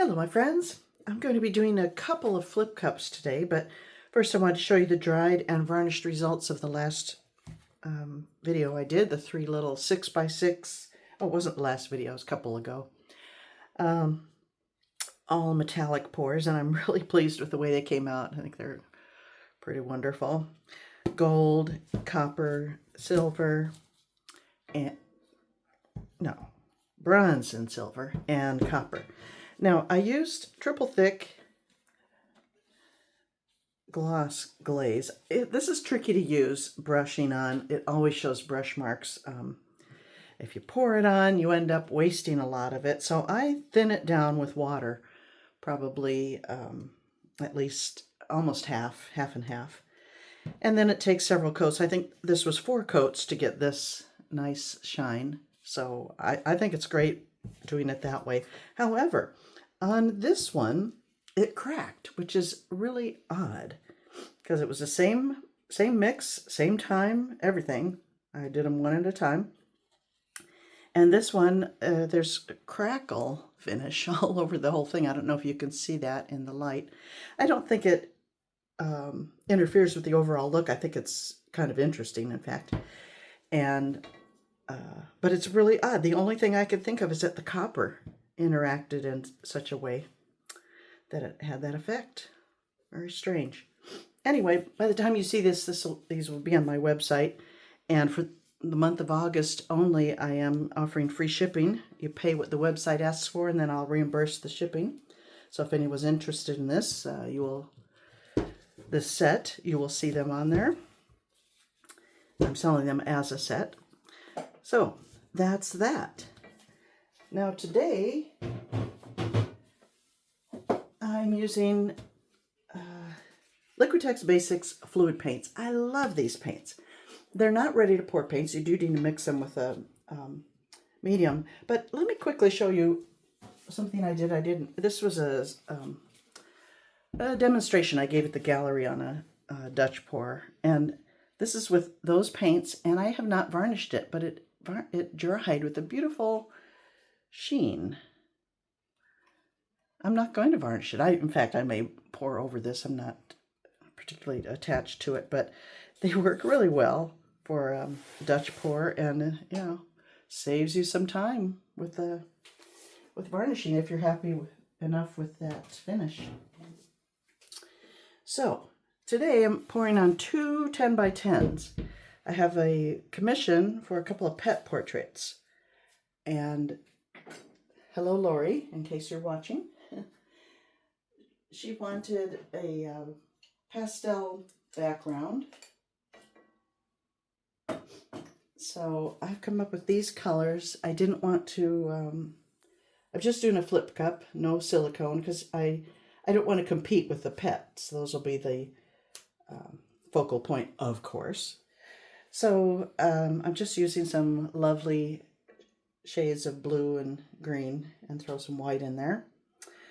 Hello my friends, I'm going to be doing a couple of flip cups today, but first I want to show you the dried and varnished results of the last video I did, the three little 6x6, oh it wasn't the last video, it was a couple ago, all metallic pours, and I'm really pleased with the way they came out. I think they're pretty wonderful. Gold, copper, silver, and bronze and silver, and copper. Now, I used triple thick gloss glaze. This is tricky to use brushing on. It always shows brush marks. If you pour it on, you end up wasting a lot of it. So I thin it down with water, probably at least almost half and half. And then it takes several coats. I think this was 4 coats to get this nice shine. So I think it's great doing it that way. However, on this one, it cracked, which is really odd because it was the same mix, same time, everything. I did them one at a time. And this one, there's a crackle finish all over the whole thing. I don't know if you can see that in the light. I don't think it interferes with the overall look. I think it's kind of interesting, in fact. And but it's really odd. The only thing I could think of is that the copper interacted in such a way that it had that effect. Very strange. Anyway, by the time you see this, these will be on my website. And for the month of August only, I am offering free shipping. You pay what the website asks for, and then I'll reimburse the shipping. So if anyone's interested in this, this set, you will see them on there. I'm selling them as a set. So that's that. Now today, I'm using Liquitex Basics Fluid paints. I love these paints. They're not ready to pour paints. You do need to mix them with a medium. But let me quickly show you something I did. This was a demonstration I gave at the gallery on a Dutch pour. And this is with those paints, and I have not varnished it, but it dried with a beautiful sheen. I'm not going to varnish it. In fact, I may pour over this. I'm not particularly attached to it, but they work really well for Dutch pour, and saves you some time with varnishing if you're happy enough with that finish. So today I'm pouring on 2 10x10s. I have a commission for a couple of pet portraits, and hello Lori, in case you're watching. She wanted a pastel background. So I've come up with these colors. I didn't want to, I'm just doing a flip cup, no silicone, because I don't want to compete with the pets. Those will be the focal point, of course. So I'm just using some lovely shades of blue and green and throw some white in there.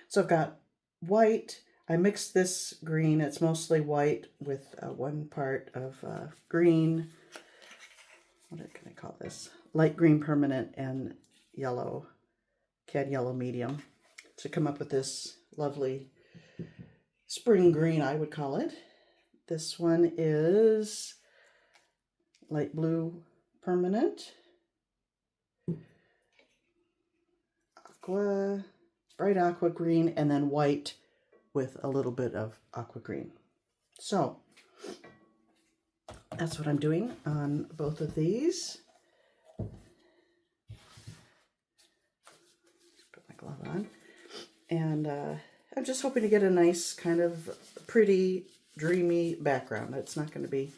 So I've got white. I mixed this green. It's mostly white with 1 part of green. What can I call this? Light green permanent and yellow, cad yellow medium, to come up with this lovely spring green, I would call it. This one is light blue permanent, bright aqua green, and then white with a little bit of aqua green. So that's what I'm doing on both of these. Put my glove on. And I'm just hoping to get a nice kind of pretty, dreamy background. It's not going to be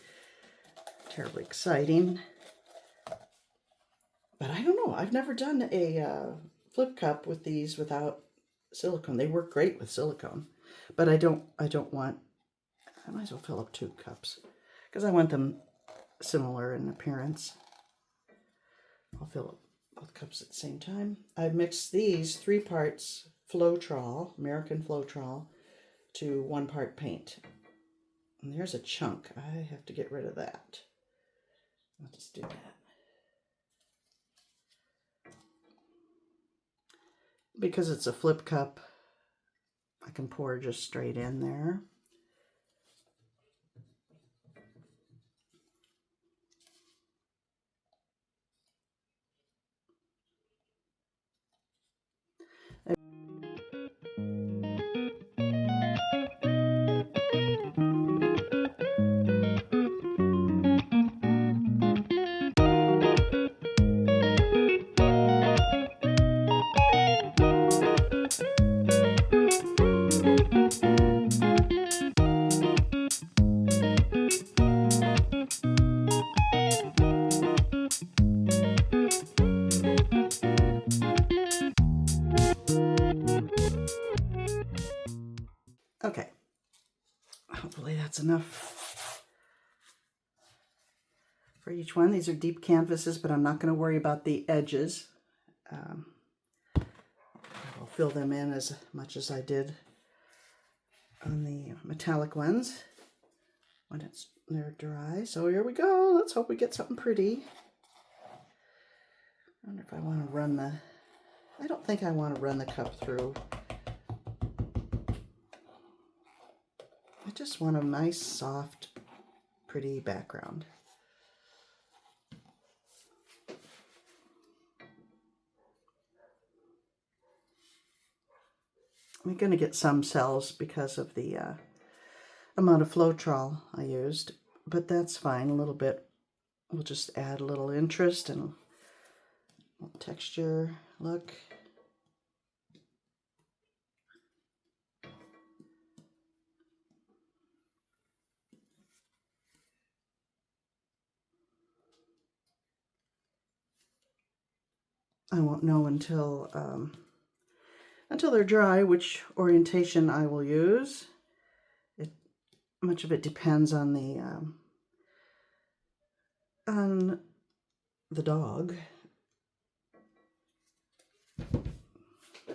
terribly exciting. But I don't know. I've never done a flip cup with these without silicone. They work great with silicone. But I don't want, I might as well fill up 2 cups because I want them similar in appearance. I'll fill up both cups at the same time. I've mixed these 3 parts Floetrol, American Floetrol, to 1 part paint. And there's a chunk. I have to get rid of that. I'll just do that. Because it's a flip cup, I can pour just straight in there. Okay, hopefully that's enough for each one. These are deep canvases, but I'm not going to worry about the edges. I'll fill them in as much as I did on the metallic ones when they're dry. So here we go. Let's hope we get something pretty. I wonder if I want to run the... I don't think I want to run the cup through. I just want a nice, soft, pretty background. I'm going to get some cells because of the amount of Floetrol I used, but that's fine. A little bit. We'll just add a little interest and a little texture look. I won't know until they're dry which orientation I will use. Much of it depends on the dog,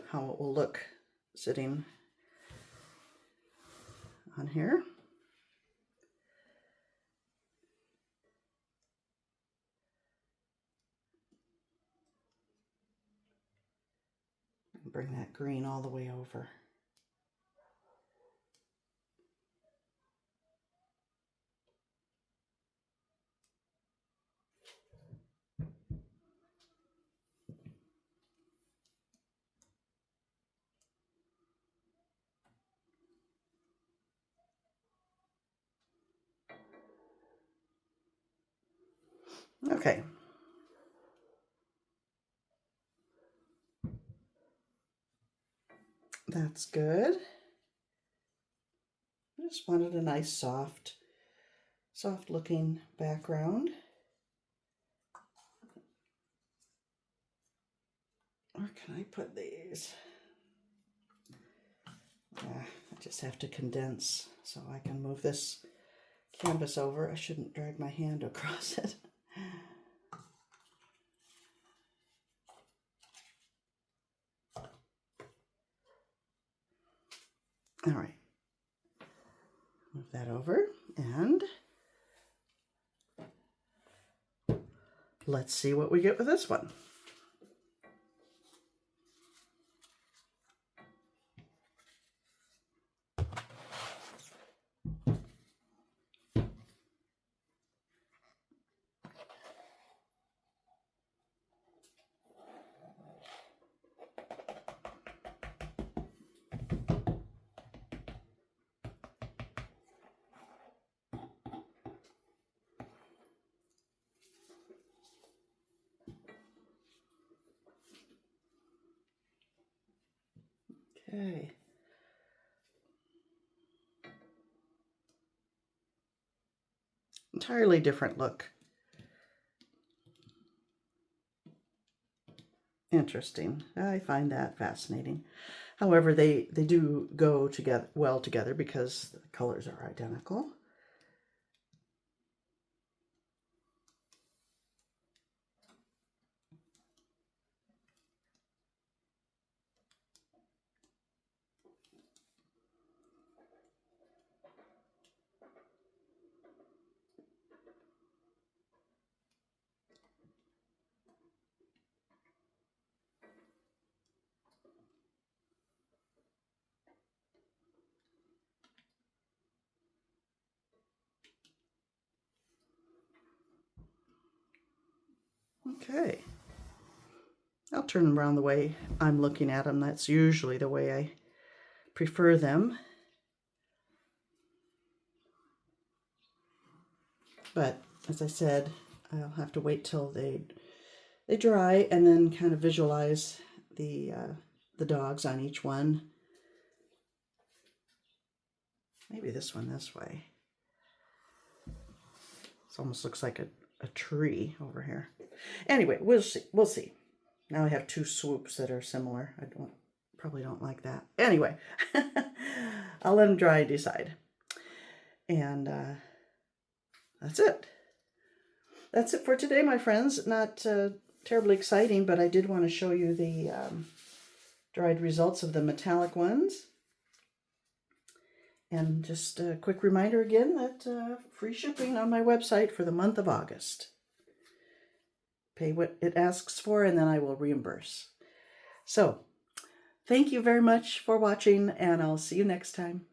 how it will look sitting on here. Bring that green all the way over. Okay. That's good. I just wanted a nice soft looking background. Where can I put these? I just have to condense so I can move this canvas over. I shouldn't drag my hand across it. All right. Move that over and let's see what we get with this one. Okay. Entirely different look. Interesting. I find that fascinating. However, they do go together well together because the colors are identical. Okay. I'll turn them around the way I'm looking at them. That's usually the way I prefer them. But as I said, I'll have to wait till they dry and then kind of visualize the dogs on each one. Maybe this one this way. It almost looks like a tree over here. Anyway, we'll see. We'll see. Now I have two swoops that are similar. I probably don't like that. Anyway, I'll let them dry and decide. And that's it. That's it for today, my friends. Not terribly exciting, but I did want to show you the dried results of the metallic ones. And just a quick reminder again that free shipping on my website for the month of August. Pay what it asks for, and then I will reimburse. So, thank you very much for watching, and I'll see you next time.